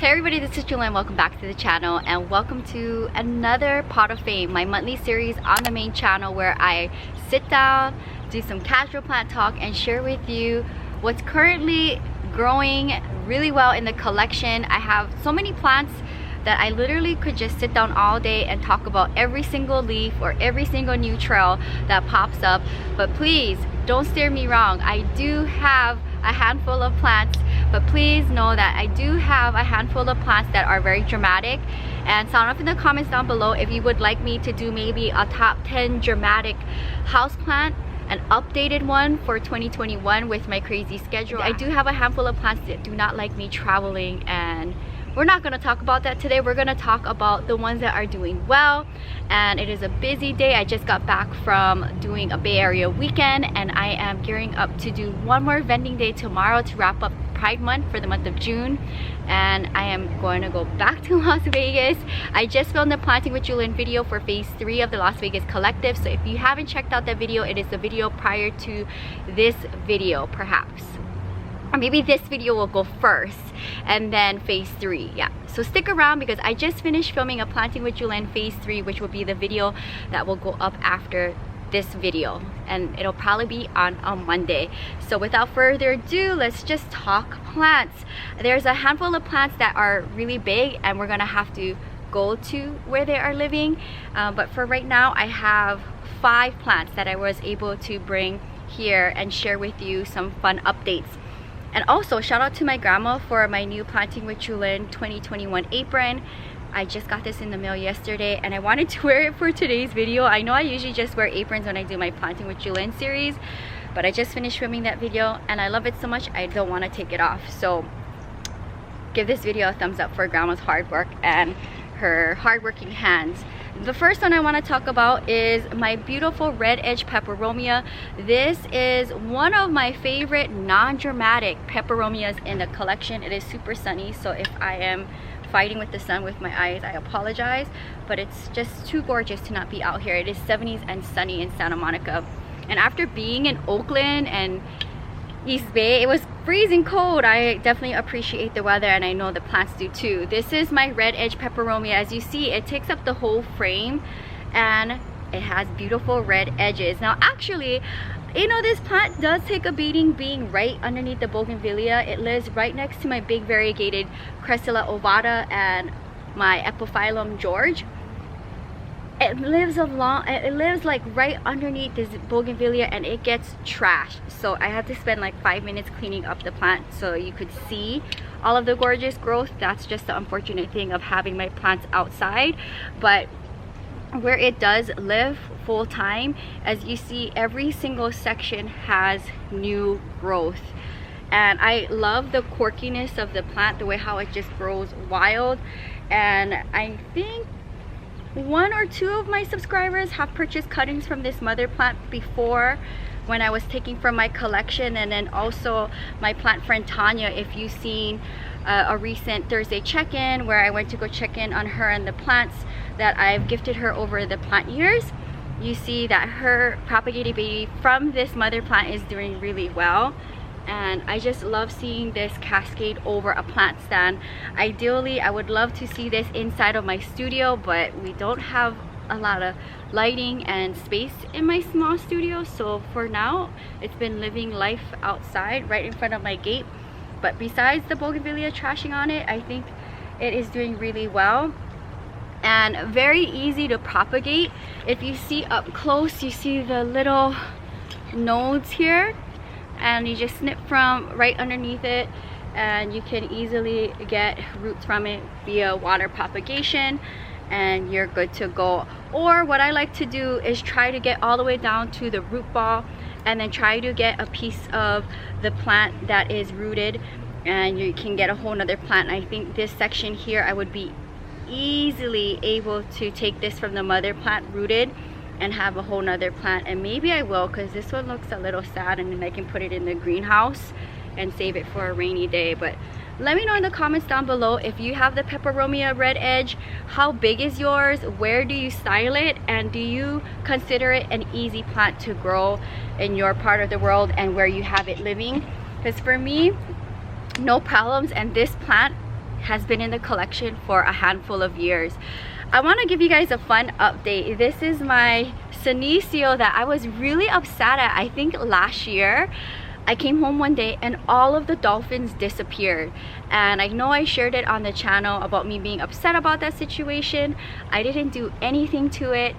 Hey everybody, this is Jewelyn. Welcome back to the channel and welcome to another Pot of Fame, my monthly series on the main channel where I sit down, do some casual plant talk and share with you what's currently growing really well in the collection. I have so many plants that I literally could just sit down all day and talk about every single leaf or every single new trail that pops up. But please don't steer me wrong. I do have a handful of plants, but please know that I do have a handful of plants that are very dramatic. And sound off in the comments down below if you would like me to do maybe a top 10 dramatic houseplant, an updated one for 2021 with my crazy schedule. I do have a handful of plants that do not like me traveling, and we're not going to talk about that today. We're going to talk about the ones that are doing well. And it is a busy day. I just got back from doing a Bay Area weekend and I am gearing up to do one more vending day tomorrow to wrap up Pride Month for the month of June. And I am going to go back to Las Vegas. I just filmed the Planting with Jewelyn video for phase 3 of the Las Vegas Collective. So if you haven't checked out that video, it is the video prior to this video perhaps. Or maybe this video will go first and then phase 3. Yeah, so stick around because I just finished filming a Planting with Jewelyn phase 3, which will be the video that will go up after this video, and it'll probably be on a Monday. So without further ado, let's just talk plants. There's a handful of plants that are really big and we're gonna have to go to where they are living, but for right now I have 5 plants that I was able to bring here and share with you some fun updates. And also shout out to my grandma for my new Planting with Jewelyn 2021 apron. I just got this in the mail yesterday and I wanted to wear it for today's video. I know I usually just wear aprons when I do my Planting with Jewelyn series, but I just finished filming that video and I love it so much I don't want to take it off. So give this video a thumbs up for grandma's hard work and her hardworking hands. The first one I want to talk about is my beautiful red edge peperomia. This is one of my favorite non-dramatic peperomias in the collection. It is super sunny, so if I am fighting with the sun with my eyes, I apologize, but it's just too gorgeous to not be out here. It is 70s and sunny in Santa Monica, and after being in Oakland and East Bay, it was freezing cold. I definitely appreciate the weather and I know the plants do too. This is my red edge peperomia. As you see, it takes up the whole frame and it has beautiful red edges. Now actually, you know, this plant does take a beating being right underneath the bougainvillea. It lives right next to my big variegated Cressula ovata and my Epiphyllum George. It lives like right underneath this bougainvillea and it gets trashed. So I had to spend like 5 minutes cleaning up the plant so you could see all of the gorgeous growth. That's just the unfortunate thing of having my plants outside. But where it does live full time, as you see, every single section has new growth. And I love the quirkiness of the plant, the way how it just grows wild. And I think 1 or 2 of my subscribers have purchased cuttings from this mother plant before when I was taking from my collection. And then also my plant friend Tanya, if you've seen a recent Thursday check-in where I went to go check in on her and the plants that I've gifted her over the plant years, you see that her propagated baby from this mother plant is doing really well. And I just love seeing this cascade over a plant stand. Ideally, I would love to see this inside of my studio, but we don't have a lot of lighting and space in my small studio. So for now, it's been living life outside right in front of my gate. But besides the bougainvillea trashing on it, I think it is doing really well and very easy to propagate. If you see up close, you see the little nodes here, and you just snip from right underneath it and you can easily get roots from it via water propagation and you're good to go. Or what I like to do is try to get all the way down to the root ball and then try to get a piece of the plant that is rooted and you can get a whole nother plant. I think this section here I would be easily able to take this from the mother plant rooted and have a whole nother plant, and maybe I will because this one looks a little sad and then I can put it in the greenhouse and save it for a rainy day. But let me know in the comments down below if you have the peperomia red edge. How big is yours? Where do you style it? And do you consider it an easy plant to grow in your part of the world and where you have it living? Because for me, no problems, and this plant has been in the collection for a handful of years. I want to give you guys a fun update. This is my senecio that I was really upset at. I think last year I came home one day and all of the dolphins disappeared, and I know I shared it on the channel about me being upset about that situation. I didn't do anything to it,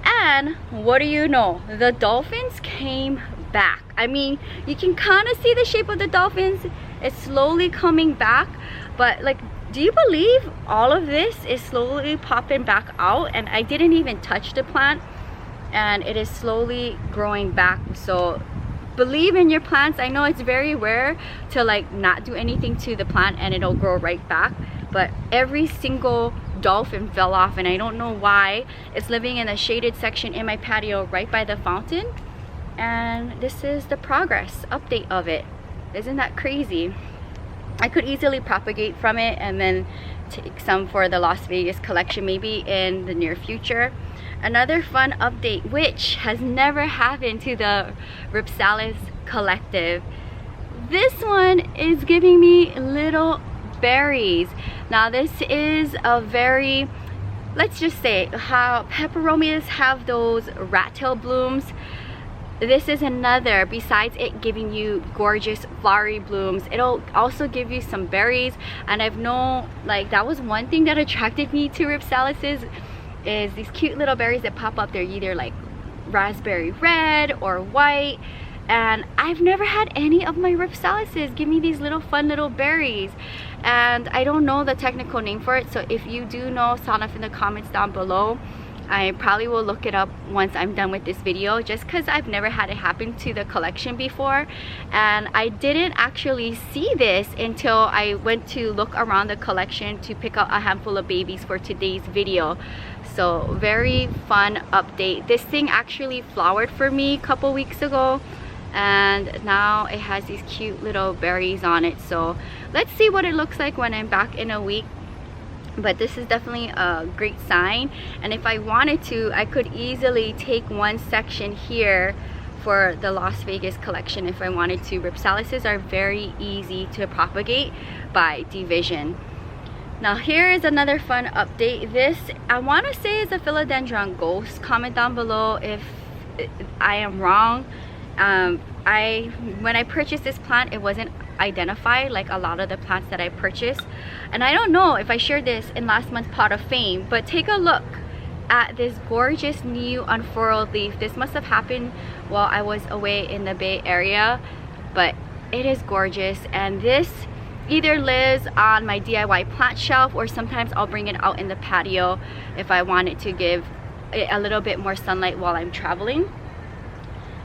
and what do you know, the dolphins came back. I mean, you can kind of see the shape of the dolphins. It's slowly coming back, but like, do you believe all of this is slowly popping back out? And I didn't even touch the plant and it is slowly growing back. So believe in your plants. I know it's very rare to like not do anything to the plant and it'll grow right back, but every single dolphin fell off and I don't know why. It's living in a shaded section in my patio right by the fountain, and this is the progress update of it. Isn't that crazy? I could easily propagate from it and then take some for the Las Vegas collection maybe in the near future. Another fun update, which has never happened to the Ripsalis collective. This one is giving me little berries. Now this is a very, let's just say how peperomias have those rat tail blooms. This is another, besides it giving you gorgeous flowery blooms, it'll also give you some berries. And I've known, like, that was one thing that attracted me to Ripsalises, is these cute little berries that pop up. They're either like raspberry red or white, and I've never had any of my Ripsalises give me these little fun little berries, and I don't know the technical name for it. So if you do know, sound off in the comments down below. I probably will look it up once I'm done with this video, just because I've never had it happen to the collection before, and I didn't actually see this until I went to look around the collection to pick out a handful of babies for today's video. So very fun update. This thing actually flowered for me a couple weeks ago, and now it has these cute little berries on it. So let's see what it looks like when I'm back in a week. But this is definitely a great sign, and if I wanted to, I could easily take one section here for the Las Vegas collection if I wanted to. Ripsalises are very easy to propagate by division. Now here is another fun update. This, I want to say, is a philodendron ghost. Comment down below if I am wrong. When I purchased this plant, it wasn't identified like a lot of the plants that I purchased, and I don't know if I shared this in last month's pot of fame, but take a look at this gorgeous new unfurled leaf. This must have happened while I was away in the Bay Area, but it is gorgeous, and this either lives on my DIY plant shelf, or sometimes I'll bring it out in the patio if I wanted to give it a little bit more sunlight while I'm traveling.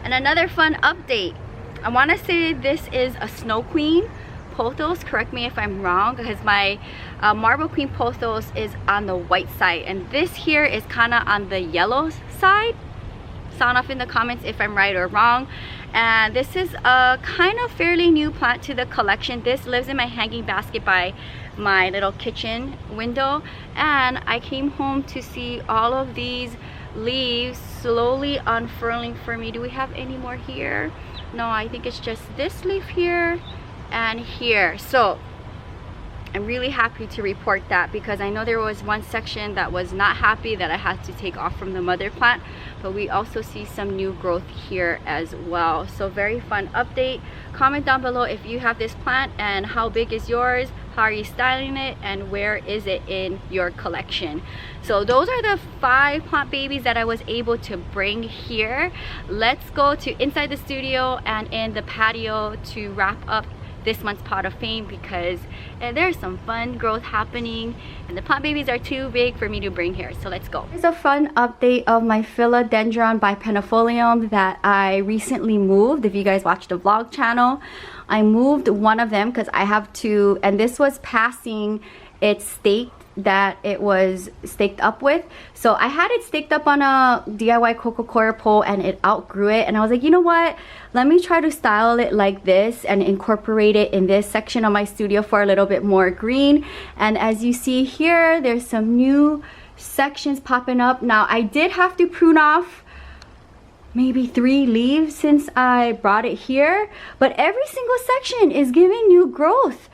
And another fun update, I want to say this is a Snow Queen pothos. Correct me if I'm wrong, because my Marble Queen pothos is on the white side, and this here is kind of on the yellow side. Sound off in the comments if I'm right or wrong. And this is a kind of fairly new plant to the collection. This lives in my hanging basket by my little kitchen window, and I came home to see all of these leaves slowly unfurling for me. Do we have any more here? No, I think it's just this leaf here and here. So I'm really happy to report that, because I know there was one section that was not happy that I had to take off from the mother plant, but we also see some new growth here as well. So very fun update. Comment down below if you have this plant and how big is yours, how are you styling it, and where is it in your collection. So those are the 5 plant babies that I was able to bring here. Let's go to inside the studio and in the patio to wrap up this month's pot of fame, because there's some fun growth happening and the plant babies are too big for me to bring here. So let's go. Here's a fun update of my philodendron bipennifolium that I recently moved. If you guys watch the vlog channel, I moved one of them because I have 2, and this was passing its stake that it was staked up with. So I had it staked up on a DIY coco coir pole and it outgrew it, and I was like, you know what, let me try to style it like this and incorporate it in this section of my studio for a little bit more green. And as you see here, there's some new sections popping up. Now I did have to prune off maybe 3 leaves since I brought it here, but every single section is giving new growth.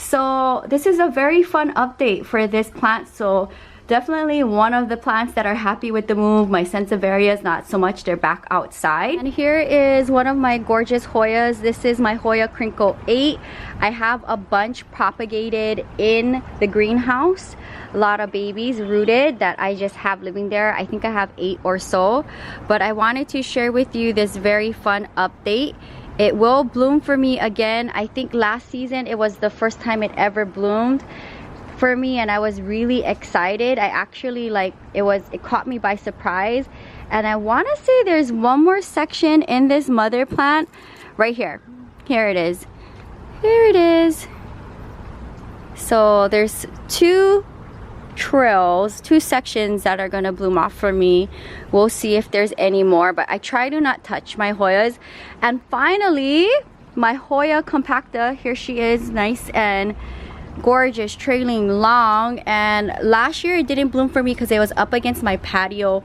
So this is a very fun update for this plant. So definitely one of the plants that are happy with the move. My Sansevieria, not so much, they're back outside. And here is one of my gorgeous Hoyas. This is my Hoya Crinkle 8. I have a bunch propagated in the greenhouse. A lot of babies rooted that I just have living there. I think I have 8 or so. But I wanted to share with you this very fun update. It will bloom for me again. I think last season it was the first time it ever bloomed for me, and I was really excited. I actually it caught me by surprise. And I want to say there's one more section in this mother plant right here. Here it is. Here it is. So there's 2 trails, 2 sections that are gonna bloom off for me. We'll see if there's any more, but I try to not touch my Hoyas. And finally, my Hoya compacta, here she is, nice and gorgeous, trailing long. And last year it didn't bloom for me because it was up against my patio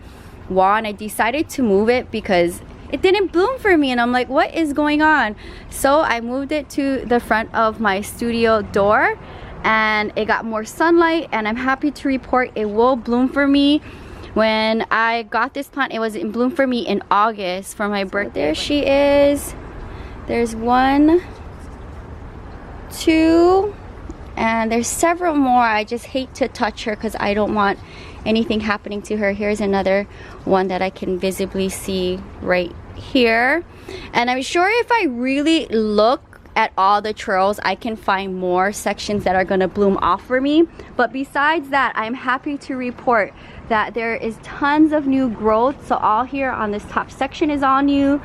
wall, and I decided to move it because it didn't bloom for me, and I'm like, what is going on? So I moved it to the front of my studio door, and it got more sunlight, and I'm happy to report it will bloom for me. When I got this plant, it was in bloom for me in August for my birthday. There she is. There's 1, 2, and there's several more. I just hate to touch her because I don't want anything happening to her. Here's another one that I can visibly see right here. And I'm sure if I really look at all the trails, I can find more sections that are going to bloom off for me. But besides that, I'm happy to report that there is tons of new growth. So all here on this top section is all new.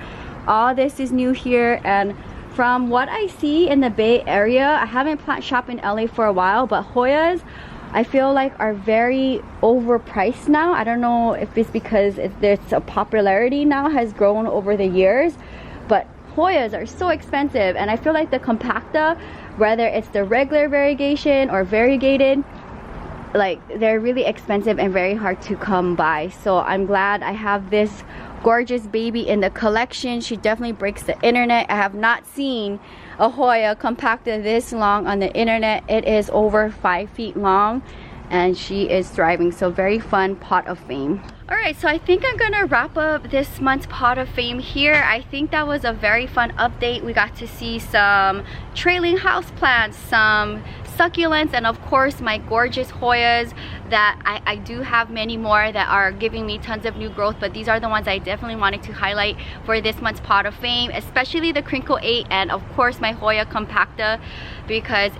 All this is new here. And from what I see in the Bay Area, I haven't plant shopped in LA for a while, but Hoyas I feel like are very overpriced now. I don't know if it's because there's a popularity now has grown over the years, but Hoyas are so expensive. And I feel like the compacta, whether it's the regular variegation or variegated, like they're really expensive and very hard to come by. So I'm glad I have this gorgeous baby in the collection. She definitely breaks the internet. I have not seen a Hoya compacta this long on the internet. It is over 5 feet long and she is thriving. So very fun pot of fame. Alright, so I think I'm gonna wrap up this month's pot of fame here. I think that was a very fun update. We got to see some trailing houseplants, some succulents, and of course my gorgeous Hoyas that I do have many more that are giving me tons of new growth, but these are the ones I definitely wanted to highlight for this month's pot of fame, especially the Crinkle 8 and of course my Hoya compacta, because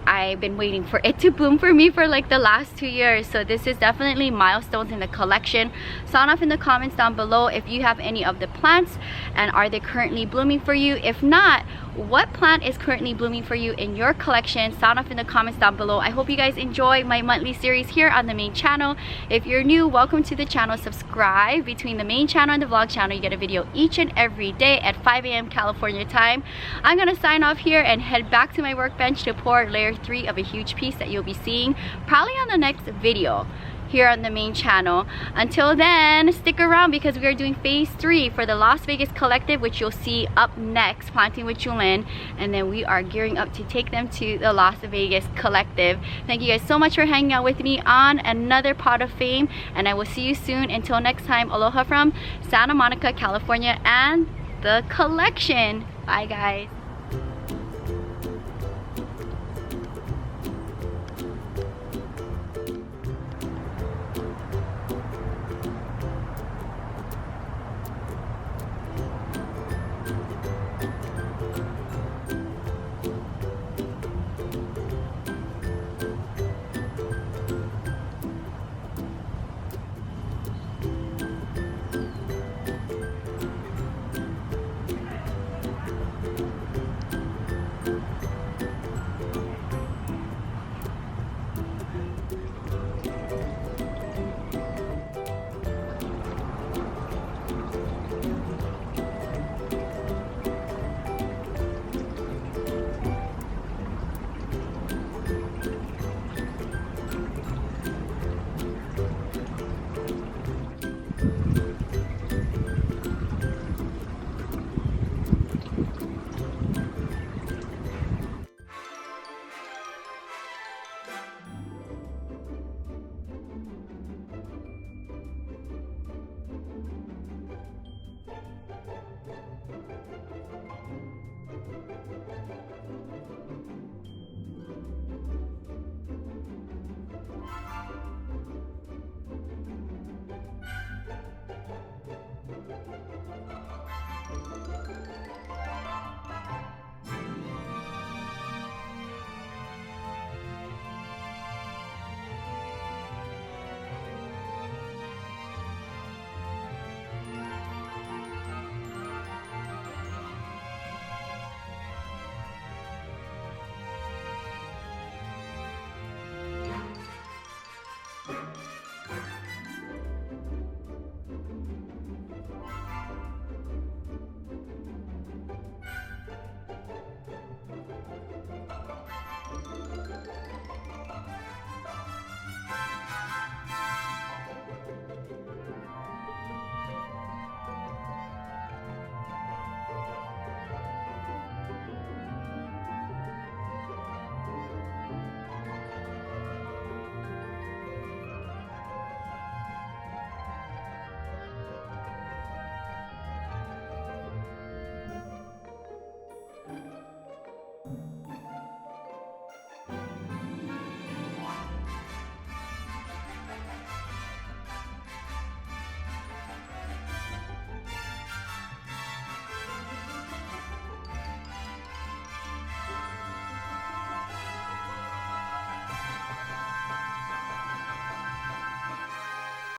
I've been waiting for it to bloom for me for like the last 2 years. So this is definitely milestones in the collection. Sound off in the comments down below if you have any of the plants and are they currently blooming for you. If not, what plant is currently blooming for you in your collection? Sound off in the comments down below. I hope you guys enjoy my monthly series here on the main channel. If you're new, welcome to the channel. Subscribe. Between the main channel and the vlog channel, you get a video each and every day at 5 a.m. California time. I'm gonna sign off here and head back to my workbench to pour layer 3 of a huge piece that you'll be seeing probably on the next video here on the main channel. Until then, stick around because we are doing phase 3 for the Las Vegas collective, which you'll see up next, Planting with Jewelyn, and then we are gearing up to take them to the Las Vegas collective. Thank you guys so much for hanging out with me on another pot of fame, and I will see you soon. Until next time, aloha from Santa Monica, California and the collection. Bye guys.